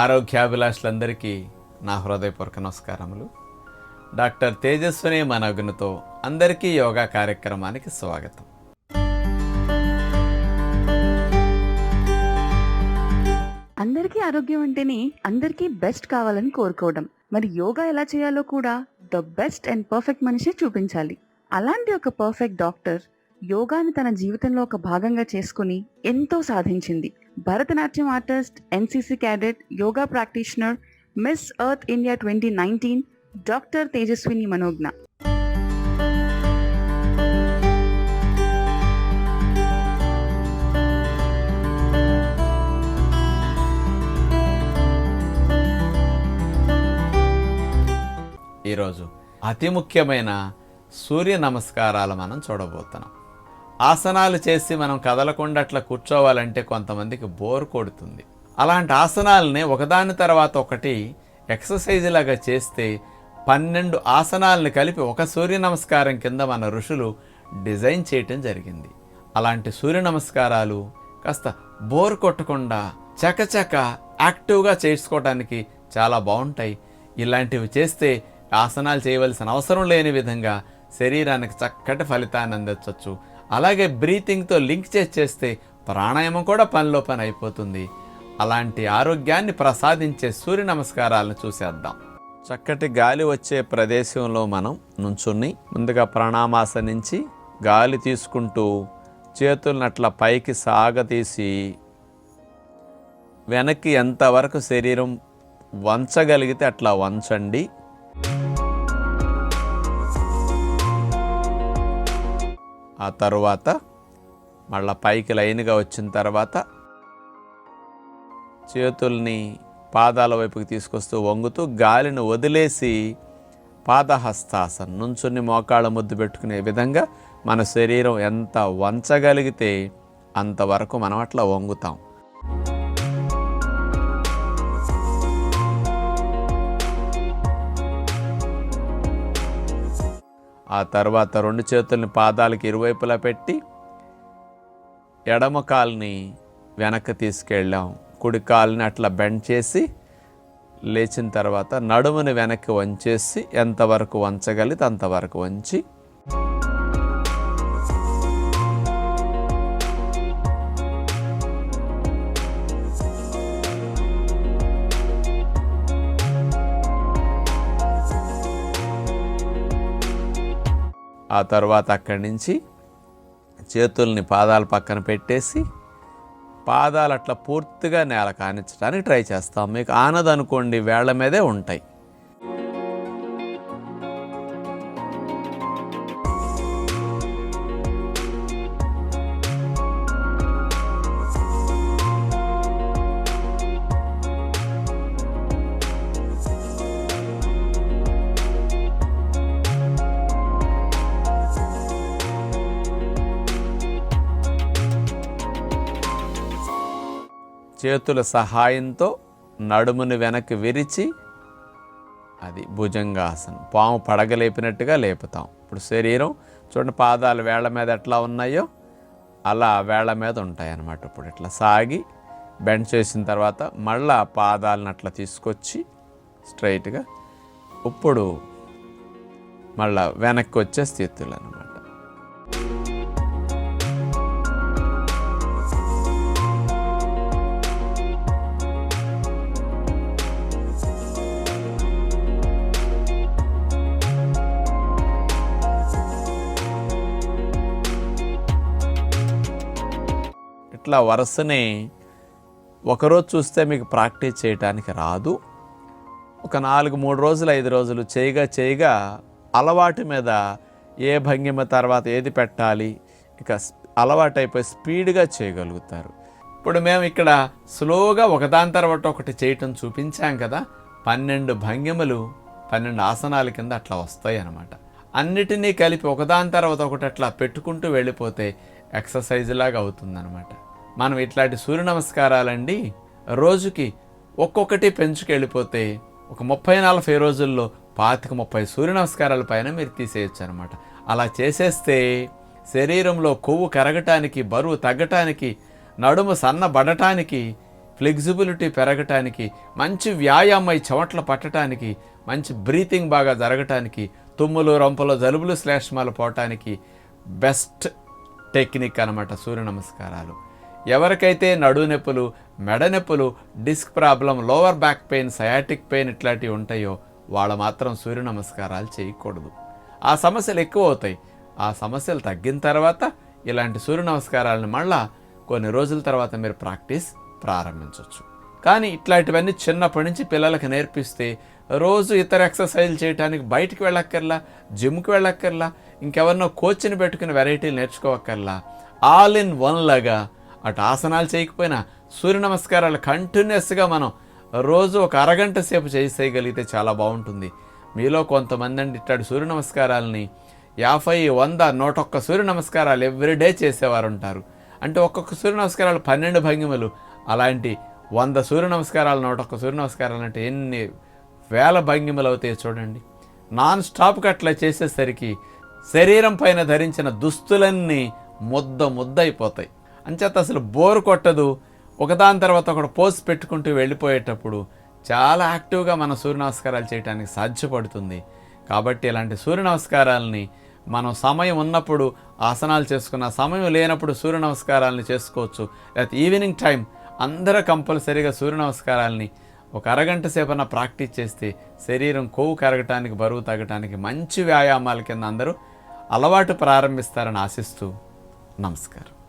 ఆరోగ్యాభిలాషులందరికీ నా హృదయపూర్వక నమస్కారములు. డాక్టర్ తేజస్విని మనోజ్ఞతో అందరికీ యోగా కార్యక్రమానికి స్వాగతం. అందరికీ ఆరోగ్యం అంటేనే అందరికీ బెస్ట్ కావాలని కోరుకోవడం. మరి యోగా ఎలా చేయాలో కూడా ద బెస్ట్ అండ్ పర్ఫెక్ట్ మనిషి చూపించాలి. అలాంటి ఒక పర్ఫెక్ట్ డాక్టర్ యోగాని తన జీవితంలో ఒక భాగంగా చేసుకుని ఎంతో సాధించింది. Bharatanatyam artist, NCC cadet, yoga practitioner, Miss Earth India 2019 doctor Tejaswini Manogna. ఈరోజు అతి ముఖ్యమైన సూర్య నమస్కారాలు మనం చూడబోతున్నాం. ఆసనాలు చేసి మనం కదలకుండా అట్లా కూర్చోవాలంటే కొంతమందికి బోర్ కొడుతుంది. అలాంటి ఆసనాలని ఒకదాని తర్వాత ఒకటి ఎక్సర్సైజ్ లాగా చేస్తే 12 ఆసనాలను కలిపి ఒక సూర్య నమస్కారం కింద మన ఋషులు డిజైన్ చేయటం జరిగింది. అలాంటి సూర్య నమస్కారాలు కాస్త బోర్ కొట్టకుండా చకచక యాక్టివ్గా చేసుకోవడానికి చాలా బాగుంటాయి. ఇలాంటివి చేస్తే ఆసనాలు చేయవలసిన అవసరం లేని విధంగా శరీరానికి చక్కటి ఫలితాన్ని అందించవచ్చు. అలాగే బ్రీతింగ్తో లింక్ చేస్తే ప్రాణాయామం కూడా పనిలో పని అయిపోతుంది. అలాంటి ఆరోగ్యాన్ని ప్రసాదించే సూర్య నమస్కారాలను చూసేద్దాం. చక్కటి గాలి వచ్చే ప్రదేశంలో మనం నుంచుని ముందుగా ప్రణామాసనించి గాలి తీసుకుంటూ చేతులను అట్లా పైకి సాగతీసి వెనక్కి ఎంతవరకు శరీరం వంచగలిగితే అట్లా వంచండి. ఆ తరువాత మళ్ళా పైకి లైన్గా వచ్చిన తర్వాత చేతుల్ని పాదాల వైపుకి తీసుకొస్తూ వంగుతూ గాలిని వదిలేసి పాదహస్తాసనం నుంచుని మోకాళ్ళ ముద్దు పెట్టుకునే విధంగా మన శరీరం ఎంత వంచగలిగితే అంతవరకు మనం అట్లా వంగుతాం. ఆ తర్వాత 2 చేతుల్ని పాదాలకి ఇరువైపులా పెట్టి ఎడమ కాలుని వెనక్కి తీసుకెళ్ళాం. కుడి కాలుని అట్లా బెండ్ చేసి లేచిన తర్వాత నడుముని వెనక్కి వంచేసి ఎంతవరకు వంచగలిగితే అంతవరకు వంచి ఆ తర్వాత అక్కడి నుంచి చేతుల్ని పాదాల పక్కన పెట్టేసి పాదాలు అట్లా పూర్తిగా నేల కానించడానికి ట్రై చేస్తాం. మీకు ఆనదనుకోండి వేళ్ల మీదే ఉంటాయి. చేతుల సహాయంతో నడుముని వెనక్కి విరిచి అది భుజంగాసనం, పాము పడగలేపినట్టుగా లేపుతాం. ఇప్పుడు శరీరం చూడండి, పాదాలు వేళ్ల మీద ఎట్లా ఉన్నాయో అలా వేళ్ల మీద ఉంటాయి అన్నమాట. ఇప్పుడు ఇట్లా సాగి బెండ్ చేసిన తర్వాత మళ్ళా పాదాలను అట్లా తీసుకొచ్చి స్ట్రైట్గా ఇప్పుడు మళ్ళా వెనక్కి వచ్చే స్థితులు అన్నమాట. ఇట్లా వరుసనే ఒకరోజు చూస్తే మీకు ప్రాక్టీస్ చేయడానికి రాదు. ఒక 3 రోజులు 5 రోజులు చేయగా అలవాటు మీద ఏ భంగిమ తర్వాత ఏది పెట్టాలి ఇక అలవాటు అయిపోయి స్పీడ్గా చేయగలుగుతారు. ఇప్పుడు మేము ఇక్కడ స్లోగా ఒకదాని తర్వాత ఒకటి చేయటం చూపించాం కదా. 12 భంగిమలు 12 ఆసనాల కింద అట్లా వస్తాయి అన్నమాట. అన్నిటినీ కలిపి ఒకదాని తర్వాత ఒకటి అట్లా పెట్టుకుంటూ వెళ్ళిపోతే ఎక్సర్సైజ్ లాగా అవుతుందన్నమాట. మనం ఇట్లాంటి సూర్య నమస్కారాలండి రోజుకి ఒక్కొక్కటి పెంచుకెళ్ళిపోతే ఒక 30-40 రోజుల్లో 25-30 సూర్య నమస్కారాల పైన మీరు తీసేయచ్చు అనమాట. అలా చేసేస్తే శరీరంలో కొవ్వు కరగటానికి, బరువు తగ్గటానికి, నడుము సన్నబడటానికి ఫ్లెక్సిబిలిటీ పెరగటానికి, మంచి వ్యాయామం ఈ చెమటలు పట్టడానికి, మంచి బ్రీతింగ్ బాగా జరగటానికి, తుమ్ములు రొంపలు జలుబులు శ్లేష్మాలు పోవటానికి బెస్ట్ టెక్నిక్ అన్నమాట సూర్య నమస్కారాలు. ఎవరికైతే నడు నొప్పులు, మెడ నొప్పులు, disc problem, lower back pain, sciatic pain ఇట్లాంటివి ఉంటాయో వాళ్ళు మాత్రం సూర్య నమస్కారాలు చేయకూడదు. ఆ సమస్యలు ఎక్కువ అవుతాయి. ఆ సమస్యలు తగ్గిన తర్వాత ఇలాంటి సూర్య నమస్కారాలను మళ్ళా కొన్ని రోజుల తర్వాత మీరు ప్రాక్టీస్ ప్రారంభించవచ్చు. కానీ ఇట్లాంటివన్నీ చిన్నప్పటి నుంచి పిల్లలకు నేర్పిస్తే రోజు ఇతర ఎక్సర్సైజులు చేయడానికి బయటికి వెళ్ళక్కర్లా, జిమ్కి వెళ్ళక్కర్లా, ఇంకెవరినో కోచ్ని పెట్టుకుని వెరైటీలు నేర్చుకోవక్కర్లా. ఆల్ ఇన్ వన్ లాగా అటు ఆసనాలు చేయకపోయినా సూర్య నమస్కారాలు కంటిన్యూస్గా మనం రోజు ఒక అరగంట సేపు చేసేయగలిగితే చాలా బాగుంటుంది. మీలో కొంతమంది అండి ఇట్లాంటి సూర్య నమస్కారాలని 50, 100, 101 సూర్య నమస్కారాలు ఎవ్రీడే చేసేవారు ఉంటారు. అంటే ఒక్కొక్క సూర్య నమస్కారాలు 12 భంగిమలు. అలాంటి 100 సూర్య నమస్కారాలు, 101 సూర్య నమస్కారాలు అంటే ఎన్ని వేల భంగిమలు అవుతాయో చూడండి. నాన్ స్టాప్గా అట్లా చేసేసరికి శరీరం పైన ధరించిన దుస్తులన్నీ ముద్ద అయిపోతాయి. అంచేత అసలు బోరు కొట్టదు. ఒకదాని తర్వాత ఒకటి పోజ్ పెట్టుకుంటూ వెళ్ళిపోయేటప్పుడు చాలా యాక్టివ్గా మన సూర్య నమస్కారాలు చేయడానికి సాధ్యపడుతుంది. కాబట్టి ఇలాంటి సూర్య నమస్కారాలని మనం సమయం ఉన్నప్పుడు ఆసనాలు చేసుకున్న, సమయం లేనప్పుడు సూర్య నమస్కారాలని చేసుకోవచ్చు. లేకపోతే ఈవినింగ్ టైం అందరూ కంపల్సరీగా సూర్య నమస్కారాలని ఒక అరగంట సేపన్నా ప్రాక్టీస్ చేస్తే శరీరం కొవ్వు కరగటానికి, బరువు తగ్గటానికి మంచి వ్యాయామాల కింద అందరూ అలవాటు ప్రారంభిస్తారని ఆశిస్తూ నమస్కారం.